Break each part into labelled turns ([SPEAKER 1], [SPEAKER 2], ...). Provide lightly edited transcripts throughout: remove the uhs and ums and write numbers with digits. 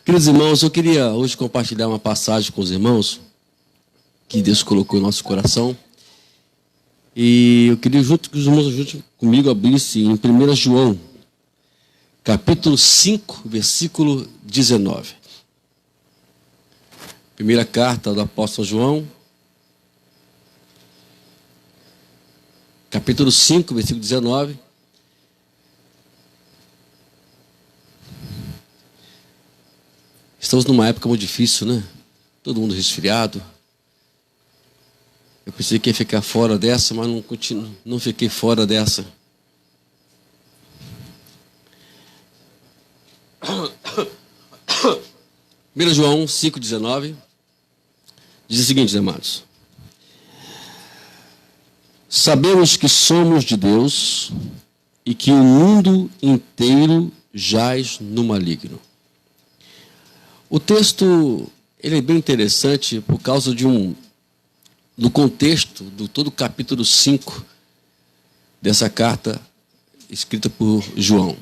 [SPEAKER 1] Queridos irmãos, eu queria hoje compartilhar uma passagem com os irmãos que Deus colocou em nosso coração. E eu queria junto com os irmãos, junto comigo, abrisse em 1 João, capítulo 5, versículo 19. Primeira carta do apóstolo João, capítulo 5, versículo 19. Estamos numa época muito difícil, né? Todo mundo resfriado. Eu pensei que ia ficar fora dessa, mas não fiquei fora dessa. Primeiro João 5,19 diz o seguinte, amados: sabemos que somos de Deus e que o mundo inteiro jaz no maligno. O texto ele é bem interessante por causa do contexto do todo o capítulo 5 dessa carta escrita por João.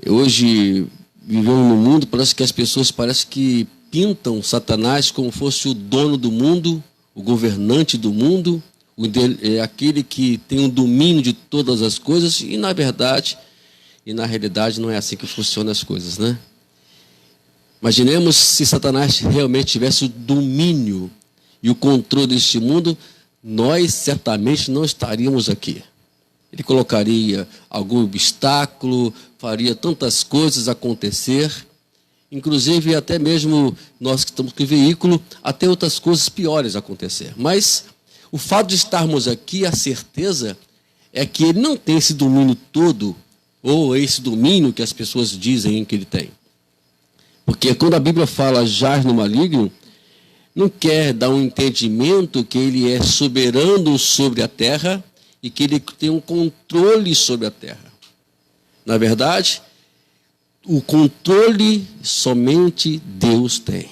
[SPEAKER 1] Hoje, vivendo no mundo, parece que as pessoas que pintam Satanás como fosse o dono do mundo, o governante do mundo, aquele que tem o domínio de todas as coisas, e na verdade, e na realidade não é assim que funcionam as coisas, né? Imaginemos se Satanás realmente tivesse o domínio e o controle deste mundo, nós certamente não estaríamos aqui. Ele colocaria algum obstáculo, faria tantas coisas acontecer, inclusive até mesmo nós que estamos com o veículo, até outras coisas piores acontecer. Mas o fato de estarmos aqui, a certeza é que ele não tem esse domínio todo, ou esse domínio que as pessoas dizem que ele tem. Porque quando a Bíblia fala jaz no maligno, não quer dar um entendimento que ele é soberano sobre a terra e que ele tem um controle sobre a terra. Na verdade, o controle somente Deus tem.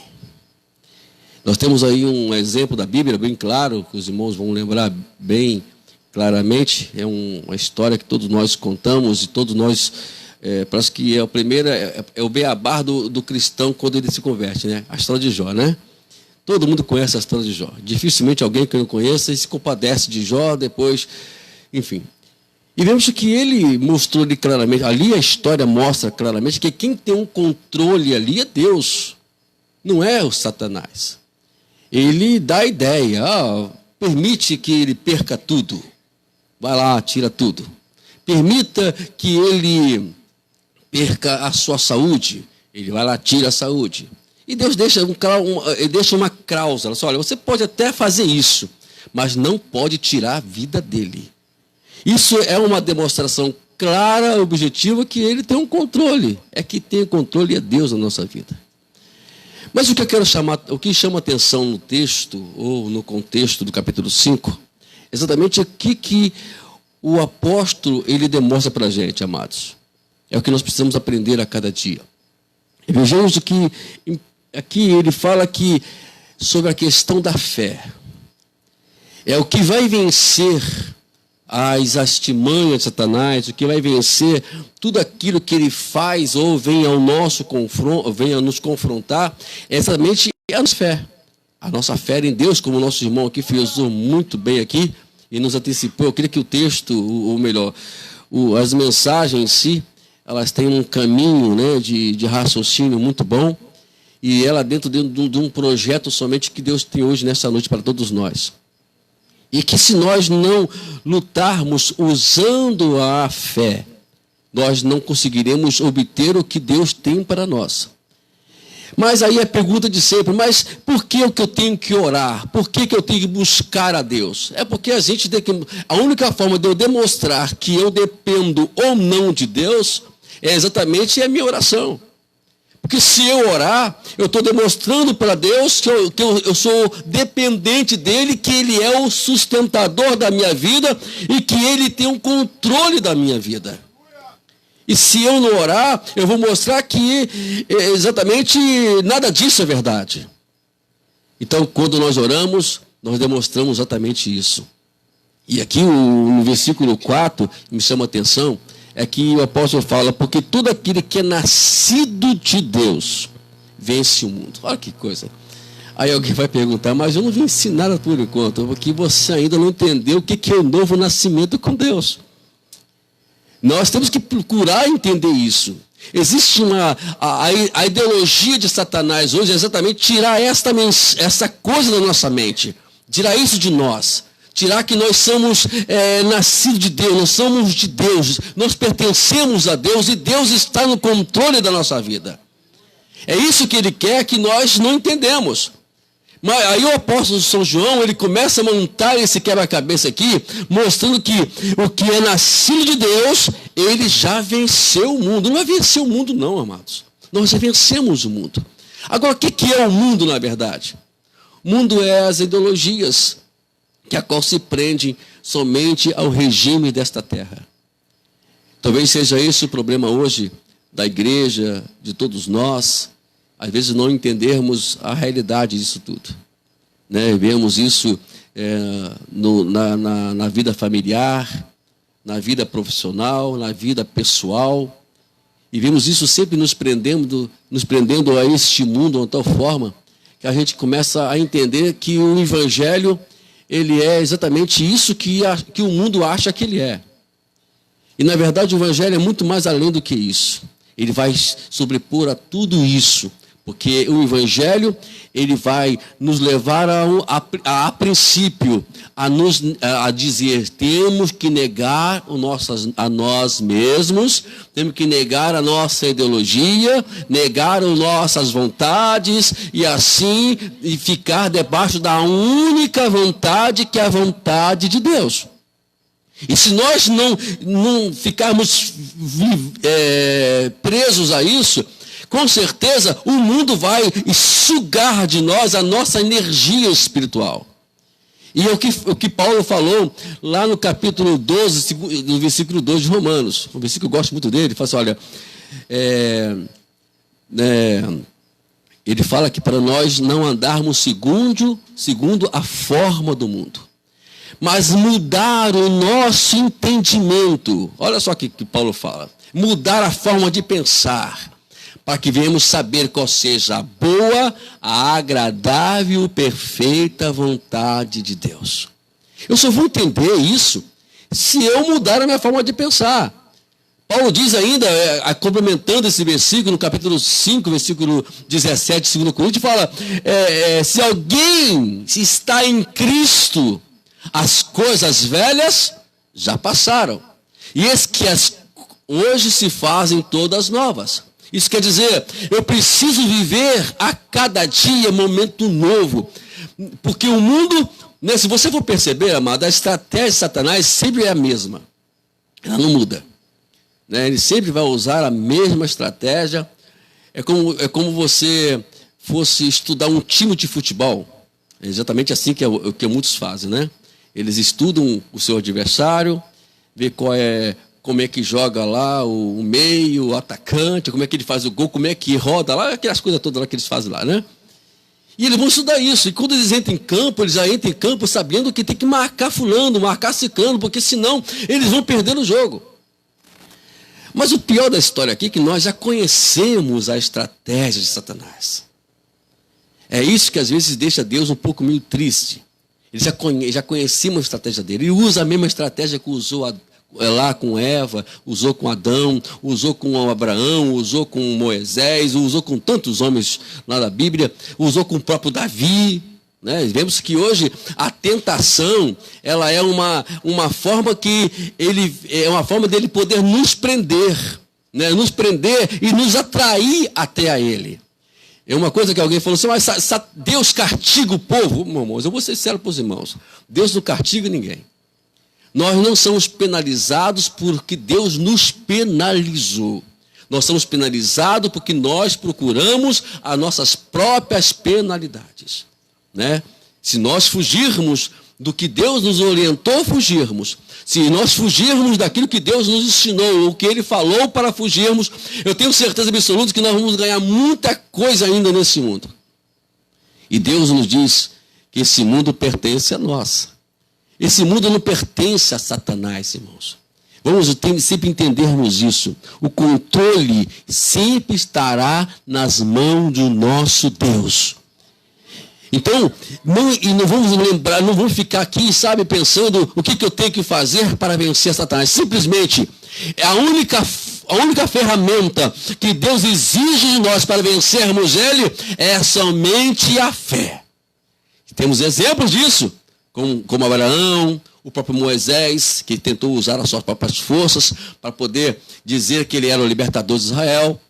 [SPEAKER 1] Nós temos aí um exemplo da Bíblia bem claro, que os irmãos vão lembrar bem claramente. É uma história que todos nós contamos e todos nós... parece que é o primeiro, é o beabá do cristão quando ele se converte, né? A história de Jó, né? Todo mundo conhece a história de Jó. Dificilmente alguém que não conheça e se compadece de Jó depois, enfim. E vemos que ele mostrou ali claramente, ali a história mostra claramente que quem tem um controle ali é Deus, não é o Satanás. Ele dá a ideia, permite que ele perca tudo. Vai lá, tira tudo. Permita que ele perca a sua saúde, ele vai lá, tira a saúde. E Deus deixa uma cláusula, olha, você pode até fazer isso, mas não pode tirar a vida dele. Isso é uma demonstração clara, objetiva, que ele tem um controle. É que tem o controle é Deus na nossa vida. Mas o que chama atenção no texto, ou no contexto do capítulo 5, exatamente aqui que o apóstolo ele demonstra para a gente, amados. É o que nós precisamos aprender a cada dia. Vejamos que aqui ele fala que sobre a questão da fé. É o que vai vencer as artimanhas de Satanás, o que vai vencer tudo aquilo que ele faz ou venha nos confrontar, é exatamente a nossa fé. A nossa fé em Deus, como o nosso irmão aqui frisou muito bem aqui e nos antecipou. Eu queria que o texto, ou melhor, as mensagens em si, elas têm um caminho, né, de raciocínio muito bom, e ela dentro de um projeto somente que Deus tem hoje nessa noite para todos nós. E que se nós não lutarmos usando a fé, nós não conseguiremos obter o que Deus tem para nós. Mas aí a pergunta de sempre, mas por que eu tenho que orar? Por que eu tenho que buscar a Deus? É porque a única forma de eu demonstrar que eu dependo ou não de Deus é exatamente a minha oração. Porque se eu orar, eu estou demonstrando para Deus que eu sou dependente dEle, que Ele é o sustentador da minha vida e que Ele tem o controle da minha vida. E se eu não orar, eu vou mostrar que exatamente nada disso é verdade. Então, quando nós oramos, nós demonstramos exatamente isso. E aqui no versículo 4, me chama a atenção, é que o apóstolo fala, porque todo aquele que é nascido de Deus vence o mundo. Olha que coisa. Aí alguém vai perguntar, mas eu não vim ensinar nada por enquanto, porque você ainda não entendeu o que é o novo nascimento com Deus. Nós temos que procurar entender isso. Existe a ideologia de Satanás hoje é exatamente tirar essa coisa da nossa mente, tirar isso de nós, tirar que nós somos nascidos de Deus, nós somos de Deus, nós pertencemos a Deus e Deus está no controle da nossa vida. É isso que ele quer que nós não entendemos. Mas aí o apóstolo São João, ele começa a montar esse quebra-cabeça aqui, mostrando que o que é nascido de Deus, ele já venceu o mundo. Não é vencer o mundo não, amados. Nós já vencemos o mundo. Agora, o que é o mundo, na verdade? O mundo é as ideologias, que a qual se prende somente ao regime desta terra. Talvez seja esse o problema hoje da igreja, de todos nós, às vezes não entendermos a realidade disso tudo. Né? Vemos isso na vida familiar, na vida profissional, na vida pessoal, e vemos isso sempre nos prendendo a este mundo de tal forma que a gente começa a entender que o Evangelho ele é exatamente isso que o mundo acha que ele é. E na verdade o Evangelho é muito mais além do que isso. Ele vai sobrepor a tudo isso. Porque o Evangelho, ele vai nos levar a princípio, a dizer, temos que negar a nós mesmos, temos que negar a nossa ideologia, negar as nossas vontades, e assim ficar debaixo da única vontade, que é a vontade de Deus. E se nós não ficarmos presos a isso, com certeza o mundo vai sugar de nós a nossa energia espiritual. E é o que Paulo falou lá no capítulo 12, no versículo 2 de Romanos. Um versículo que eu gosto muito dele. Ele fala assim, olha, ele fala que para nós não andarmos segundo a forma do mundo, mas mudar o nosso entendimento. Olha só o que Paulo fala. Mudar a forma de pensar, para que venhamos saber qual seja a boa, a agradável, perfeita vontade de Deus. Eu só vou entender isso se eu mudar a minha forma de pensar. Paulo diz ainda, complementando esse versículo, no capítulo 5, versículo 17, 2 Coríntios, fala, se alguém está em Cristo, as coisas velhas já passaram, e eis que hoje se fazem todas novas. Isso quer dizer, eu preciso viver a cada dia momento novo. Porque o mundo, né, se você for perceber, amado, a estratégia de Satanás sempre é a mesma. Ela não muda. Né? Ele sempre vai usar a mesma estratégia. É como você fosse estudar um time de futebol. É exatamente assim que muitos fazem, né? Eles estudam o seu adversário, vê como é que joga lá o meio, o atacante, como é que ele faz o gol, como é que roda lá, aquelas coisas todas lá que eles fazem lá, né? E eles vão estudar isso. E quando eles entram em campo, eles já entram em campo sabendo que tem que marcar fulano, marcar ciclano, porque senão eles vão perder o jogo. Mas o pior da história aqui é que nós já conhecemos a estratégia de Satanás. É isso que às vezes deixa Deus um pouco meio triste. Ele já conhecemos a estratégia dele. Ele usa a mesma estratégia que usou lá com Eva, usou com Adão, usou com Abraão, usou com Moisés, usou com tantos homens lá da Bíblia, usou com o próprio Davi. Né? Vemos que hoje a tentação, ela é uma forma que é uma forma dele poder nos prender, né? Nos prender e nos atrair até a ele. É uma coisa que alguém falou assim, mas Deus castiga o povo. Irmãos, eu vou ser sincero para os irmãos, Deus não castiga ninguém. Nós não somos penalizados porque Deus nos penalizou. Nós somos penalizados porque nós procuramos as nossas próprias penalidades. Né? Se nós fugirmos do que Deus nos orientou a fugirmos, se nós fugirmos daquilo que Deus nos ensinou, o que Ele falou para fugirmos, eu tenho certeza absoluta que nós vamos ganhar muita coisa ainda nesse mundo. E Deus nos diz que esse mundo pertence a nós. Esse mundo não pertence a Satanás, irmãos. Vamos sempre entendermos isso. O controle sempre estará nas mãos do nosso Deus. Então, não vamos lembrar, não vamos ficar aqui, sabe, pensando o que eu tenho que fazer para vencer Satanás. Simplesmente, a única ferramenta que Deus exige de nós para vencermos ele é somente a fé. Temos exemplos disso, como Abraão, o próprio Moisés, que tentou usar as suas próprias forças para poder dizer que ele era o libertador de Israel.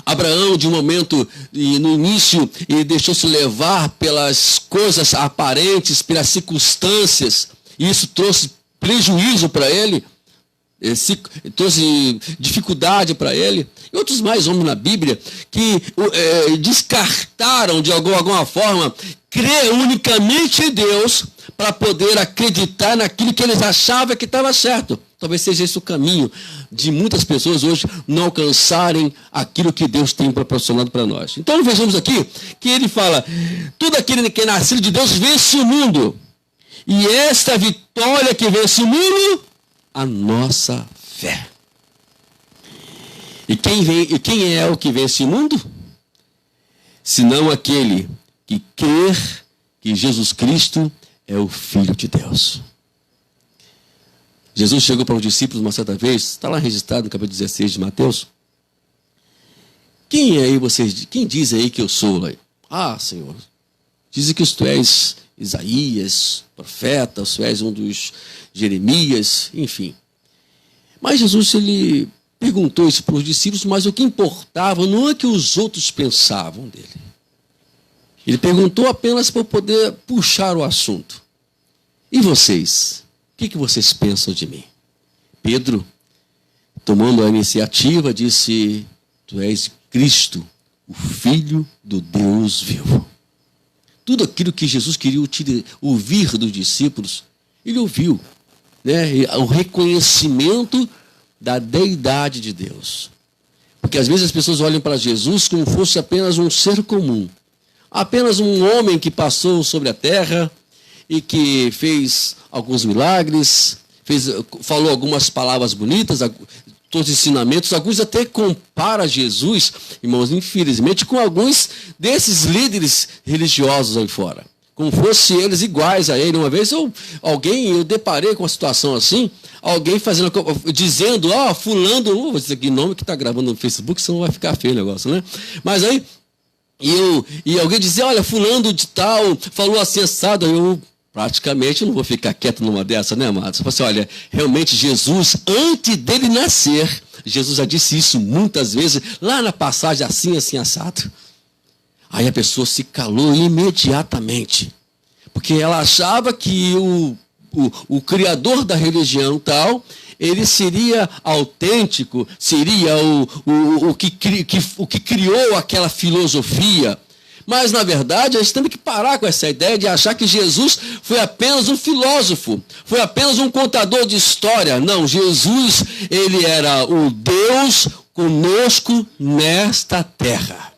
[SPEAKER 1] Abraão, de um momento, no início, ele deixou-se levar pelas coisas aparentes, pelas circunstâncias, e isso trouxe prejuízo para ele, trouxe dificuldade para ele. E outros mais homens na Bíblia que descartaram, de alguma forma, crer unicamente em Deus para poder acreditar naquilo que eles achavam que estava certo. Talvez seja esse o caminho de muitas pessoas hoje não alcançarem aquilo que Deus tem proporcionado para nós. Então vejamos aqui que ele fala: tudo aquele que é nascido de Deus vence o mundo. E esta vitória que vence o mundo, a nossa fé. E quem é o que vence o mundo? Senão aquele que crer que Jesus Cristo é o Filho de Deus. Jesus chegou para os discípulos uma certa vez, está lá registrado no capítulo 16 de Mateus. Quem diz aí que eu sou? Ah, Senhor, dizem que tu és Isaías, profeta, tu és um dos Jeremias, enfim. Mas Jesus, ele perguntou isso para os discípulos, mas o que importava não é que os outros pensavam dele. Ele perguntou apenas para poder puxar o assunto. E vocês? O que vocês pensam de mim? Pedro, tomando a iniciativa, disse: tu és Cristo, o Filho do Deus vivo. Tudo aquilo que Jesus queria ouvir dos discípulos, ele ouviu, né? O reconhecimento da deidade de Deus. Porque às vezes as pessoas olham para Jesus como fosse apenas um ser comum, apenas um homem que passou sobre a terra e que fez alguns milagres, falou algumas palavras bonitas, todos os ensinamentos. Alguns até comparam Jesus, irmãos, infelizmente, com alguns desses líderes religiosos aí fora, como fossem eles iguais a ele. Uma vez eu deparei com uma situação assim, alguém dizendo: fulano, não vou dizer aqui nome que está gravando no Facebook, senão vai ficar feio o negócio, né? Mas aí, e alguém dizia: olha, fulano de tal, falou assim, assado. Eu praticamente não vou ficar quieto numa dessa, né, amados? Eu falei assim: olha, realmente Jesus, antes dele nascer, Jesus já disse isso muitas vezes, lá na passagem assim, assado. Aí a pessoa se calou imediatamente, porque ela achava que o criador da religião tal, ele seria autêntico, seria o que criou aquela filosofia. Mas, na verdade, a gente tem que parar com essa ideia de achar que Jesus foi apenas um filósofo, foi apenas um contador de história. Não, Jesus, ele era o Deus conosco nesta terra.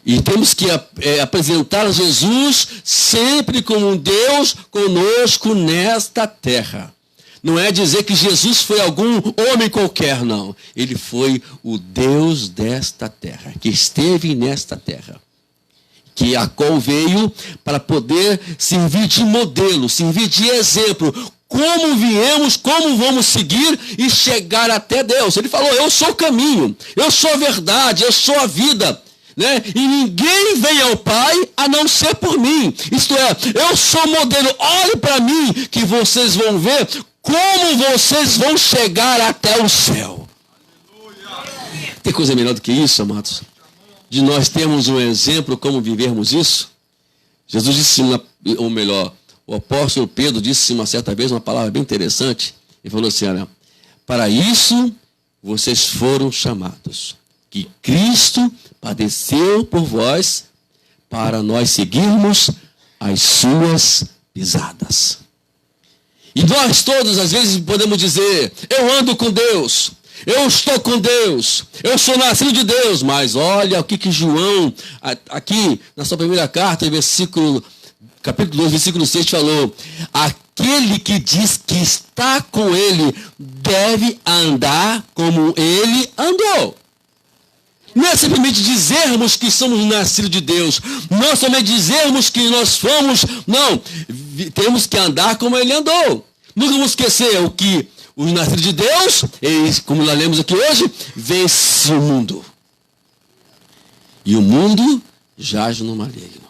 [SPEAKER 1] E temos que apresentar Jesus sempre como um Deus conosco nesta terra. Não é dizer que Jesus foi algum homem qualquer, não. Ele foi o Deus desta terra, que esteve nesta terra, a qual veio para poder servir de modelo, servir de exemplo. Como viemos, como vamos seguir e chegar até Deus. Ele falou: eu sou o caminho, eu sou a verdade, eu sou a vida, né? E ninguém vem ao Pai a não ser por mim. Isto é, eu sou modelo. Olhe para mim que vocês vão ver como vocês vão chegar até o céu. Tem coisa melhor do que isso, amados? De nós termos um exemplo como vivermos isso? Jesus disse, ou melhor, o apóstolo Pedro disse uma certa vez uma palavra bem interessante. Ele falou assim: olha, para isso vocês foram chamados, que Cristo padeceu por vós, para nós seguirmos as suas pisadas. E nós todos, às vezes, podemos dizer: eu ando com Deus, eu estou com Deus, eu sou nascido de Deus. Mas olha o que João, aqui na sua primeira carta, capítulo 2, versículo 6, falou: aquele que diz que está com ele deve andar como ele andou. Não é simplesmente dizermos que somos nascidos de Deus. Não é somente dizermos que nós fomos. Não, temos que andar como ele andou. Nunca vamos esquecer o que os nascidos de Deus, eles, como nós lemos aqui hoje, vence o mundo. E o mundo jaz no maligno.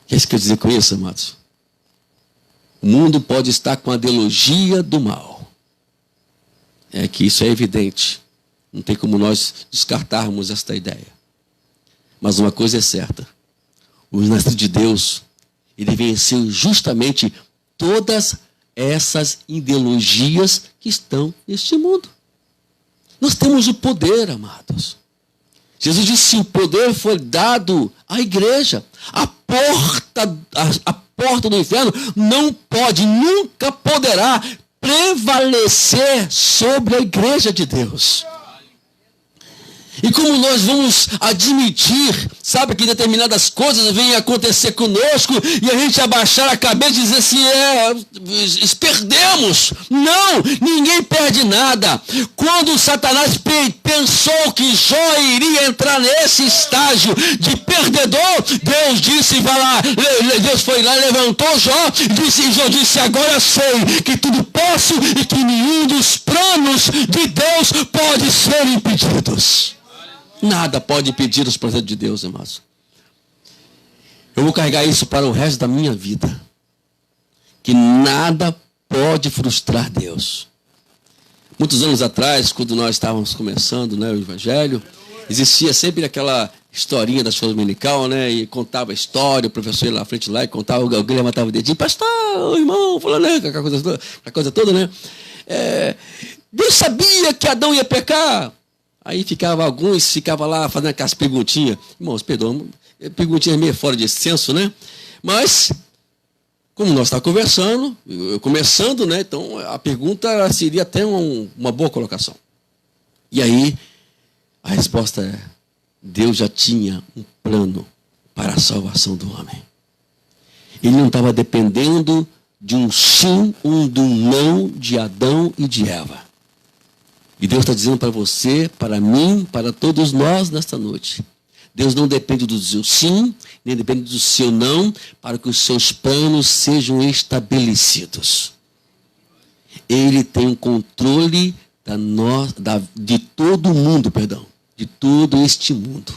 [SPEAKER 1] O que é isso que eu dizer com isso, amados? O mundo pode estar com a ideologia do mal. É que isso é evidente. Não tem como nós descartarmos esta ideia. Mas uma coisa é certa. Os nascidos de Deus, ele venceu justamente todas essas ideologias que estão neste mundo. Nós temos o poder, amados. Jesus disse que o poder foi dado à igreja. A porta do inferno não pode, nunca poderá prevalecer sobre a igreja de Deus. E como nós vamos admitir, sabe, que determinadas coisas vêm acontecer conosco e a gente abaixar a cabeça e dizer assim, perdemos. Não, ninguém perde nada. Quando Satanás pensou que Jó iria entrar nesse estágio de perdedor, Deus disse, vai lá, Deus foi lá, levantou Jó, e Jó disse, agora eu sei que tudo posso e que nenhum dos planos de Deus pode ser impedidos. Nada pode impedir os projetos de Deus, irmãos. Eu vou carregar isso para o resto da minha vida. Que nada pode frustrar Deus. Muitos anos atrás, quando nós estávamos começando, né, o Evangelho, existia sempre aquela historinha da escola dominical, né, e contava a história, o professor ia lá na frente lá e contava, alguém levantava o dedinho, pastor, irmão, falando, né, aquela coisa toda, né. Deus sabia que Adão ia pecar. Aí alguns ficavam lá fazendo aquelas perguntinhas. Irmãos, perdão, perguntinhas meio fora de senso, né? Mas, como nós estávamos conversando, começando, né? Então, a pergunta seria até uma boa colocação. E aí, a resposta é, Deus já tinha um plano para a salvação do homem. Ele não estava dependendo de um sim ou de um não de Adão e de Eva. E Deus está dizendo para você, para mim, para todos nós nesta noite. Deus não depende do seu sim, nem depende do seu não, para que os seus planos sejam estabelecidos. Ele tem o controle de todo o mundo, de todo este mundo.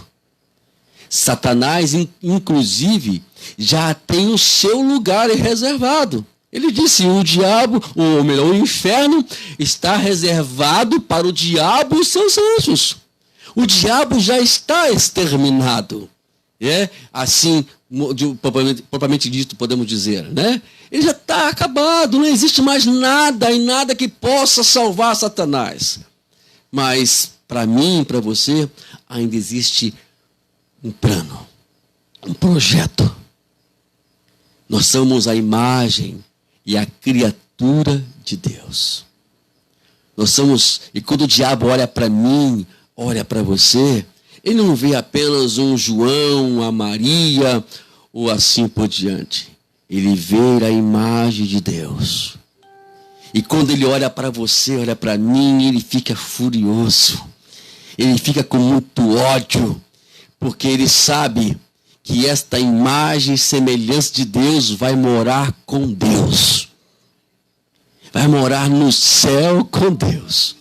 [SPEAKER 1] Satanás, inclusive, já tem o seu lugar reservado. Ele disse, o inferno está reservado para o diabo e os seus anjos. O diabo já está exterminado. Assim, propriamente dito, podemos dizer, né? Ele já está acabado, não existe mais nada e nada que possa salvar Satanás. Mas, para mim e para você, ainda existe um plano, um projeto. Nós somos a imagem e a criatura de Deus. E quando o diabo olha para mim, olha para você, ele não vê apenas um João, uma Maria, ou assim por diante. Ele vê a imagem de Deus. E quando ele olha para você, olha para mim, ele fica furioso. Ele fica com muito ódio, porque ele sabe que esta imagem e semelhança de Deus vai morar com Deus. Vai morar no céu com Deus.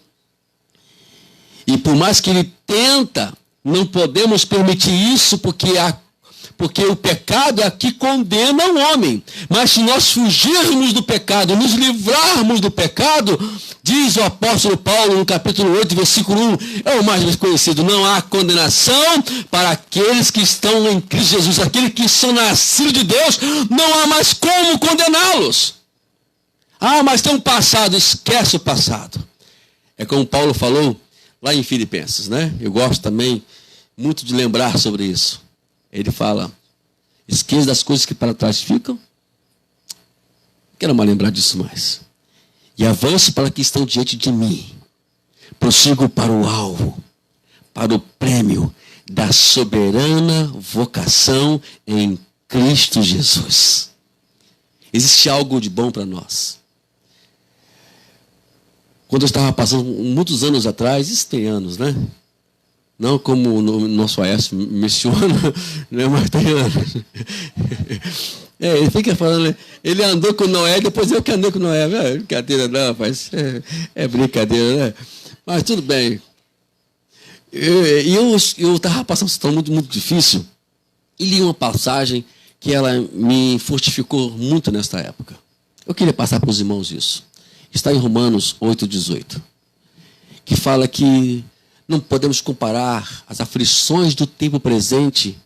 [SPEAKER 1] E por mais que ele tenta, não podemos permitir isso, porque o pecado é que condena o homem. Mas se nós fugirmos do pecado, nos livrarmos do pecado, diz o apóstolo Paulo no capítulo 8, versículo 1, é o mais conhecido, não há condenação para aqueles que estão em Cristo Jesus. Aqueles que são nascidos de Deus, não há mais como condená-los. Mas tem um passado, esquece o passado. É como Paulo falou lá em Filipenses, né? Eu gosto também muito de lembrar sobre isso. Ele fala, esqueça das coisas que para trás ficam. Não quero mais lembrar disso mais. E avanço para que estão diante de mim. Prossigo para o alvo, para o prêmio da soberana vocação em Cristo Jesus. Existe algo de bom para nós. Quando eu estava passando, muitos anos atrás, isso tem anos, né? Não como o nosso Aécio menciona, né? Mas tem anos. Ele fica falando, né? Ele andou com Noé, depois eu que andei com Noé. É brincadeira não, rapaz. É brincadeira, né? Mas tudo bem. Eu estava passando uma situação muito, muito difícil e li uma passagem que ela me fortificou muito nesta época. Eu queria passar para os irmãos isso. Está em Romanos 8,18, que fala que não podemos comparar as aflições do tempo presente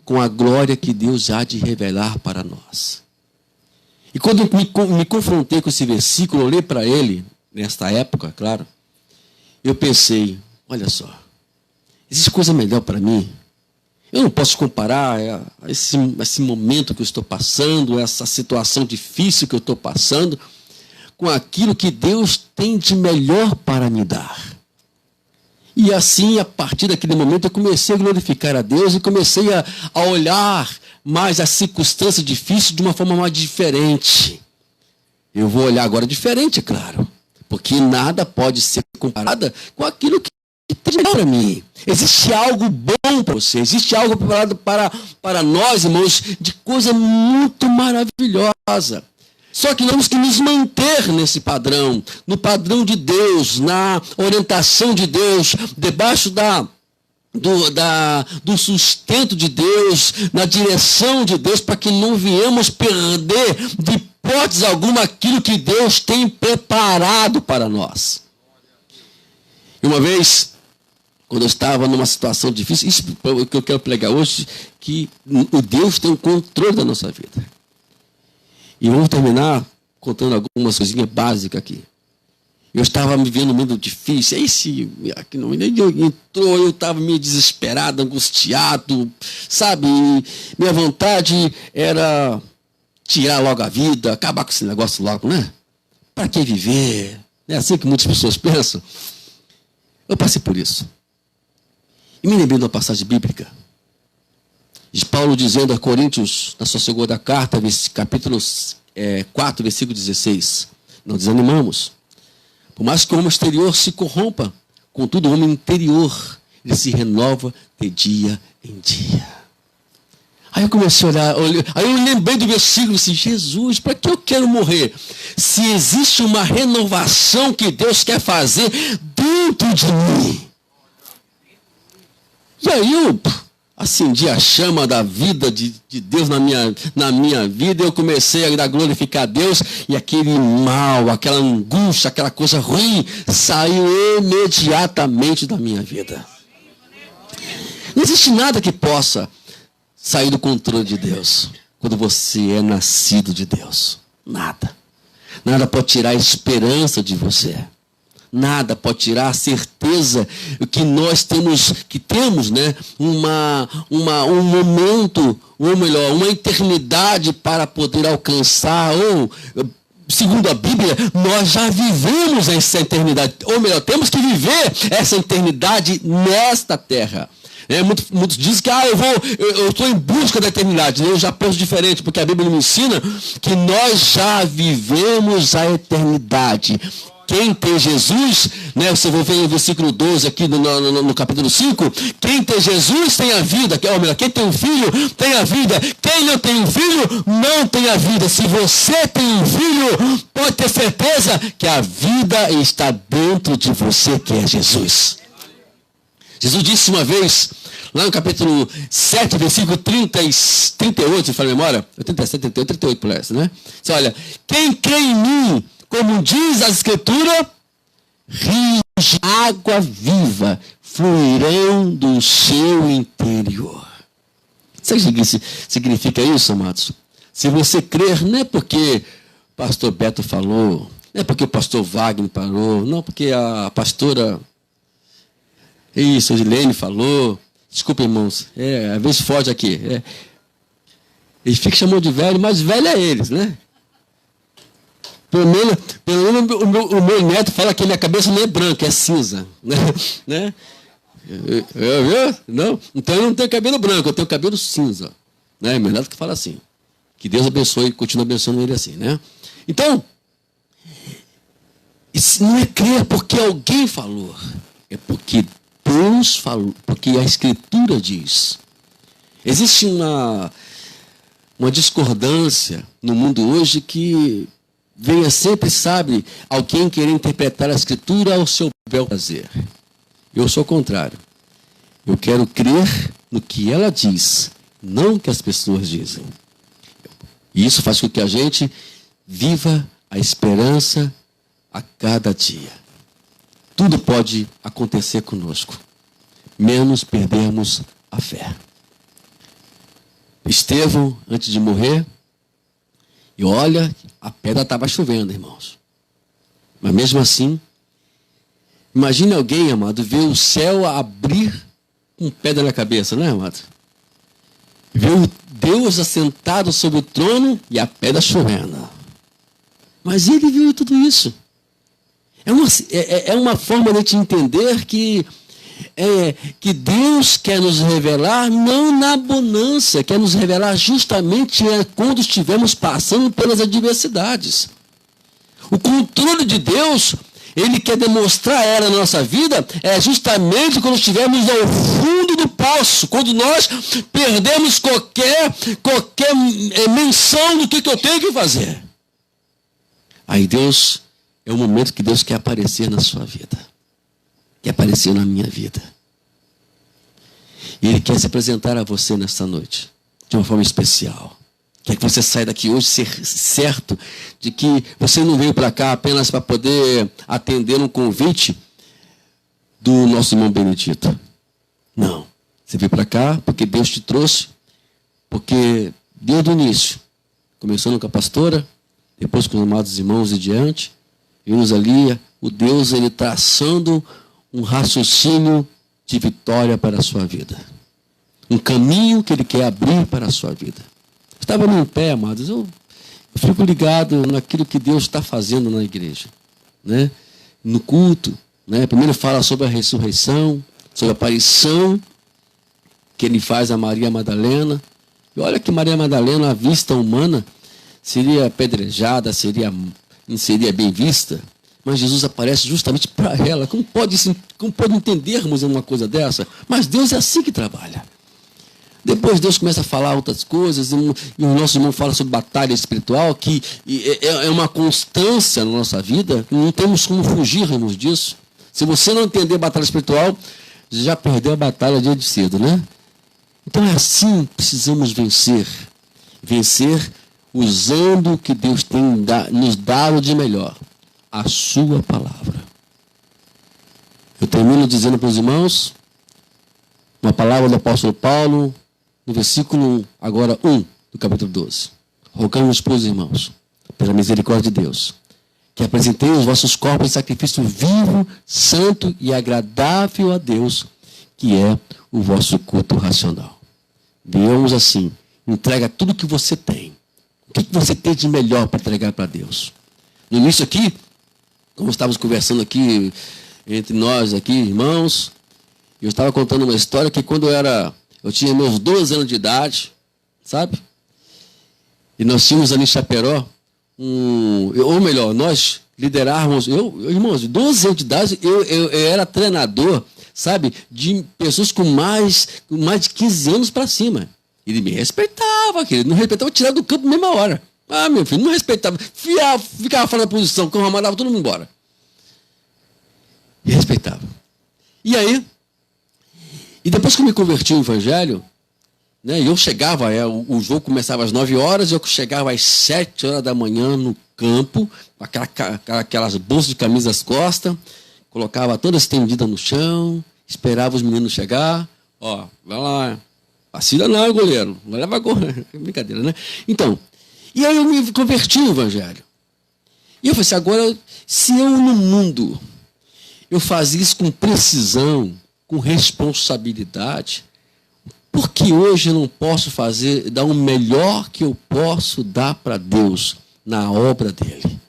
[SPEAKER 1] com a glória que Deus há de revelar para nós. E quando eu me confrontei com esse versículo, olhei para ele, nesta época, claro, eu pensei, olha só, existe coisa melhor para mim? Eu não posso comparar esse momento que eu estou passando, essa situação difícil que eu estou passando, com aquilo que Deus tem de melhor para me dar. E assim, a partir daquele momento, eu comecei a glorificar a Deus e comecei a olhar mais as circunstâncias difíceis de uma forma mais diferente. Eu vou olhar agora diferente, é claro, porque nada pode ser comparado com aquilo que tem melhor para mim. Existe algo bom para você, existe algo preparado para nós, irmãos, de coisa muito maravilhosa. Só que nós temos que nos manter nesse padrão, no padrão de Deus, na orientação de Deus, debaixo do sustento de Deus, na direção de Deus, para que não viemos perder de hipótese alguma aquilo que Deus tem preparado para nós. E uma vez, quando eu estava numa situação difícil, isso é o que eu quero pregar hoje, que o Deus tem o controle da nossa vida. E vamos terminar contando algumas coisinhas básicas aqui. Eu estava me vendo muito difícil. Aqui não entrou, eu estava meio desesperado, angustiado, sabe? Minha vontade era tirar logo a vida, acabar com esse negócio logo, né? Para que viver? É assim que muitas pessoas pensam. Eu passei por isso. E me lembrei de uma passagem bíblica de Paulo dizendo a Coríntios, na sua segunda carta, capítulo 4, versículo 16. Não desanimamos. Por mais que o homem exterior se corrompa, contudo o homem interior, ele se renova de dia em dia. Aí eu comecei a olhar, aí eu lembrei do versículo assim, Jesus, para que eu quero morrer? Se existe uma renovação que Deus quer fazer dentro de mim. E aí eu acendi a chama da vida de Deus na minha vida, eu comecei a glorificar a Deus, e aquele mal, aquela angústia, aquela coisa ruim, saiu imediatamente da minha vida. Não existe nada que possa sair do controle de Deus, quando você é nascido de Deus. Nada. Nada pode tirar a esperança de você. Nada pode tirar a certeza que nós temos, né, um momento, ou melhor, uma eternidade para poder alcançar, ou, segundo a Bíblia, nós já vivemos essa eternidade, ou melhor, temos que viver essa eternidade nesta terra. Muitos dizem que eu estou em busca da eternidade. Eu já penso diferente, porque a Bíblia me ensina que nós já vivemos a eternidade. Quem tem Jesus, né, você vai ver no versículo 12 aqui no capítulo 5, quem tem Jesus tem a vida, ou melhor, quem tem um filho tem a vida, quem não tem um filho não tem a vida. Se você tem um filho, pode ter certeza que a vida está dentro de você, que é Jesus. Jesus disse uma vez, lá no capítulo 7, versículo 38, se for a memória, 37, 38 por essa, né? Você olha, quem crê em mim, como diz a Escritura, rios de água viva fluirão do seu interior. Sabe o que significa isso, amados? Se você crer, não é porque o pastor Beto falou, não é porque o pastor Wagner falou, não porque a pastora a Gilene falou. Desculpa, irmãos, às vezes foge aqui. Eles ficam chamando de velho, mas velho é eles, né? Pelo menos o meu neto fala que minha cabeça não é branca, é cinza. Né? Não? Então eu não tenho cabelo branco, eu tenho cabelo cinza. Né? Meu neto que fala assim. Que Deus abençoe e continue abençoando ele assim, né? Então, isso não é crer porque alguém falou. É porque Deus falou, porque a Escritura diz. Existe uma discordância no mundo hoje que venha sempre, sabe, alguém querer interpretar a Escritura ao seu bel prazer. Eu sou o contrário. Eu quero crer no que ela diz, não o que as pessoas dizem. E isso faz com que a gente viva a esperança a cada dia. Tudo pode acontecer conosco, menos perdermos a fé. Estevão, antes de morrer, e olha, a pedra estava chovendo, irmãos. Mas mesmo assim, imagine alguém, amado, ver o céu abrir com pedra na cabeça, não é, amado? Ver o Deus assentado sobre o trono e a pedra chovendo. Mas ele viu tudo isso. É uma forma de te entender que Deus quer nos revelar não na bonança, quer nos revelar justamente quando estivermos passando pelas adversidades. O controle de Deus, Ele quer demonstrar ela na nossa vida, justamente quando estivermos ao fundo do poço, quando nós perdemos qualquer menção do que eu tenho que fazer. Aí Deus, é o momento que Deus quer aparecer na sua vida. Quer aparecer na minha vida. E Ele quer se apresentar a você nesta noite, de uma forma especial. Quer que você saia daqui hoje certo de que você não veio para cá apenas para poder atender um convite do nosso irmão Benedito. Não. Você veio para cá porque Deus te trouxe, porque desde o início, começando com a pastora, depois com os amados irmãos e diante, vimos ali o Deus, Ele traçando um raciocínio de vitória para a sua vida. Um caminho que Ele quer abrir para a sua vida. Estava em pé, amados, eu fico ligado naquilo que Deus está fazendo na igreja, né? No culto, né? Primeiro fala sobre a ressurreição, sobre a aparição que Ele faz a Maria Madalena. E olha que Maria Madalena, à vista humana, seria apedrejada, não seria bem vista, mas Jesus aparece justamente para ela. Como pode entendermos uma coisa dessa? Mas Deus é assim que trabalha. Depois Deus começa a falar outras coisas, e o nosso irmão fala sobre batalha espiritual, que é uma constância na nossa vida, não temos como fugirmos disso. Se você não entender batalha espiritual, já perdeu a batalha dia de cedo, né? Então é assim que precisamos vencer. Vencer usando o que Deus tem nos dado de melhor, a sua palavra. Eu termino dizendo para os irmãos, uma palavra do apóstolo Paulo, no versículo agora 1 do capítulo 12. Rogamos, pois, irmãos, pela misericórdia de Deus, que apresenteis os vossos corpos em sacrifício vivo, santo e agradável a Deus, que é o vosso culto racional. Deus, assim, entrega tudo que você tem. O que você tem de melhor para entregar para Deus? No início aqui, como estávamos conversando aqui, entre nós aqui, irmãos, eu estava contando uma história que quando eu tinha meus 12 anos de idade, sabe? E nós tínhamos ali em Chaperó, ou melhor, nós liderávamos, irmãos, 12 anos de idade, eu era treinador, sabe? De pessoas com mais de 15 anos para cima. Ele me respeitava, querido, não respeitava, tirava do campo na mesma hora. Ah, meu filho, não respeitava, ficava fora da posição, quando eu mandava todo mundo embora. E respeitava. E aí, e depois que eu me converti ao Evangelho, né, eu chegava, o jogo começava às 9 horas, eu chegava às 7 horas da manhã no campo, com aquelas bolsas de camisa às costas, colocava toda estendida no chão, esperava os meninos chegar, ó, vai lá, vacila não, goleiro, não leva gol, brincadeira, né? Então, e aí eu me converti ao Evangelho. E eu falei assim, agora, se eu no mundo, eu fazia isso com precisão, com responsabilidade, porque hoje eu não posso dar o melhor que eu posso dar para Deus na obra dele,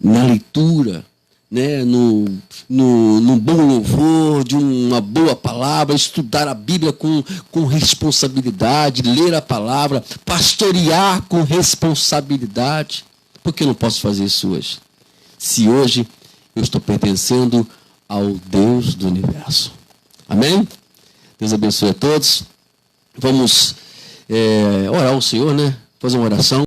[SPEAKER 1] na leitura, né, no bom louvor, de uma boa palavra, estudar a Bíblia com responsabilidade, ler a palavra, pastorear com responsabilidade. Por que eu não posso fazer isso hoje? Se hoje eu estou pertencendo ao Deus do universo. Amém? Deus abençoe a todos. Vamos orar ao Senhor, né? Fazer uma oração.